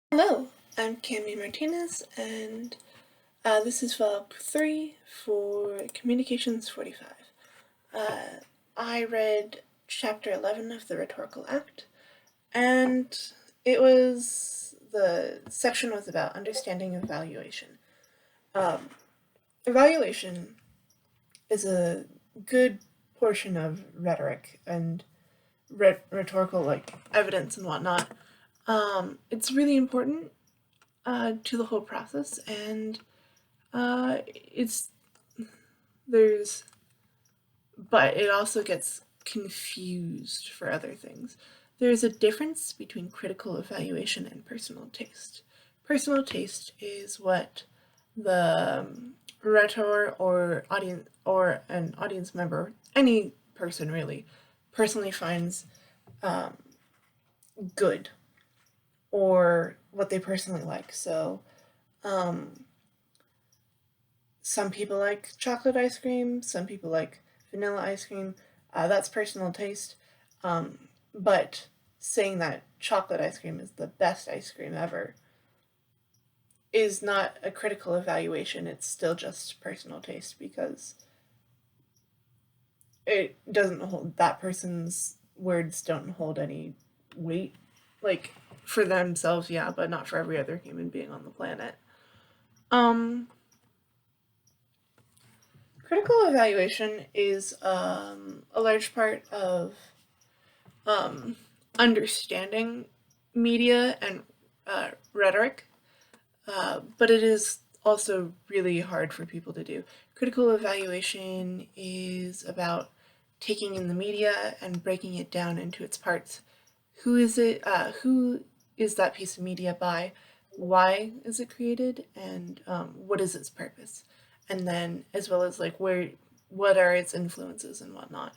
Hello, I'm Cami Martinez, and this is vlog 3 for Communications 45. I read chapter 11 of the Rhetorical Act, and the section was about understanding evaluation. Evaluation is a good portion of rhetoric and rhetorical, evidence and whatnot. It's really important to the whole process, and it's there's but it also gets confused for other things. There's a difference between critical evaluation and personal taste. Personal taste is what the rhetor or an audience member, any person really, personally finds good, or what they personally like. So some people like chocolate ice cream, some people like vanilla ice cream. That's personal taste. But saying that chocolate ice cream is the best ice cream ever is not a critical evaluation. It's still just personal taste, because it doesn't hold, that person's words don't hold any weight. Like, for themselves, yeah, but not for every other human being on the planet. Critical evaluation is a large part of understanding media and rhetoric, but it is also really hard for people to do. Critical evaluation is about taking in the media and breaking it down into its parts. Who is it? Who is that piece of media by? Why is it created? And what is its purpose? And then, as well as what are its influences and whatnot.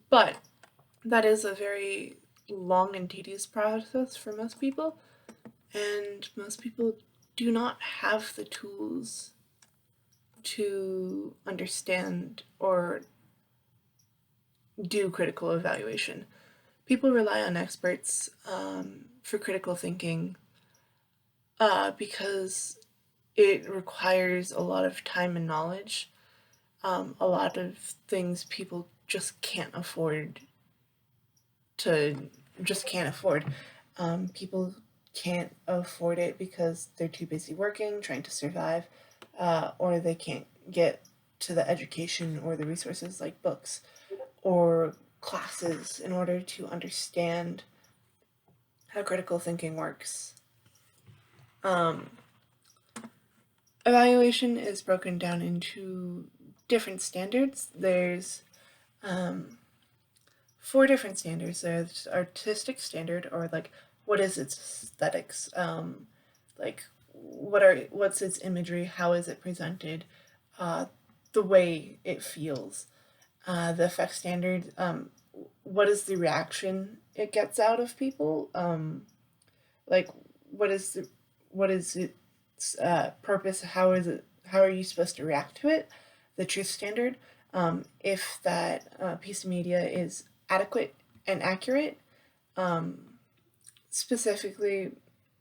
But that is a very long and tedious process for most people, and most people do not have the tools to understand or do critical evaluation. People rely on experts for critical thinking because it requires a lot of time and knowledge, a lot of things people just can't afford. People can't afford it because they're too busy working, trying to survive, or they can't get to the education or the resources like books or classes in order to understand how critical thinking works. Evaluation is broken down into different standards. There's 4 different standards. There's artistic standard, or what is its aesthetics, what's its imagery, how is it presented, the way it feels. The effect standard, what is the reaction it gets out of people, what is its purpose, how are you supposed to react to it. The truth standard, if that piece of media is adequate and accurate, specifically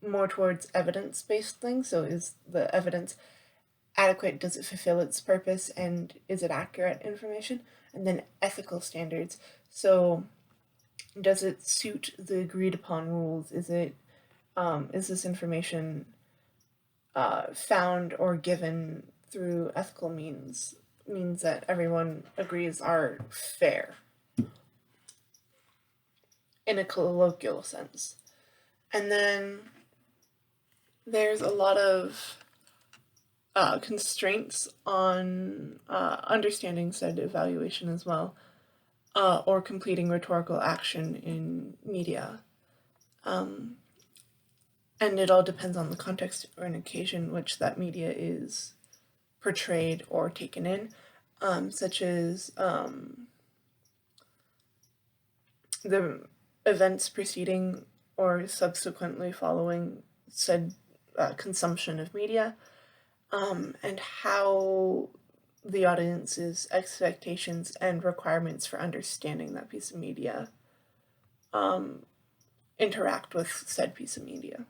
more towards evidence-based things. So is the evidence adequate? Does it fulfill its purpose? And is it accurate information? And then ethical standards. So does it suit the agreed upon rules? Is this information found or given through ethical means that everyone agrees are fair, in a colloquial sense. And then there's a lot of constraints on understanding said evaluation as well, or completing rhetorical action in media. And it all depends on the context or an occasion which that media is portrayed or taken in, such as the events preceding or subsequently following said consumption of media, and how the audience's expectations and requirements for understanding that piece of media interact with said piece of media.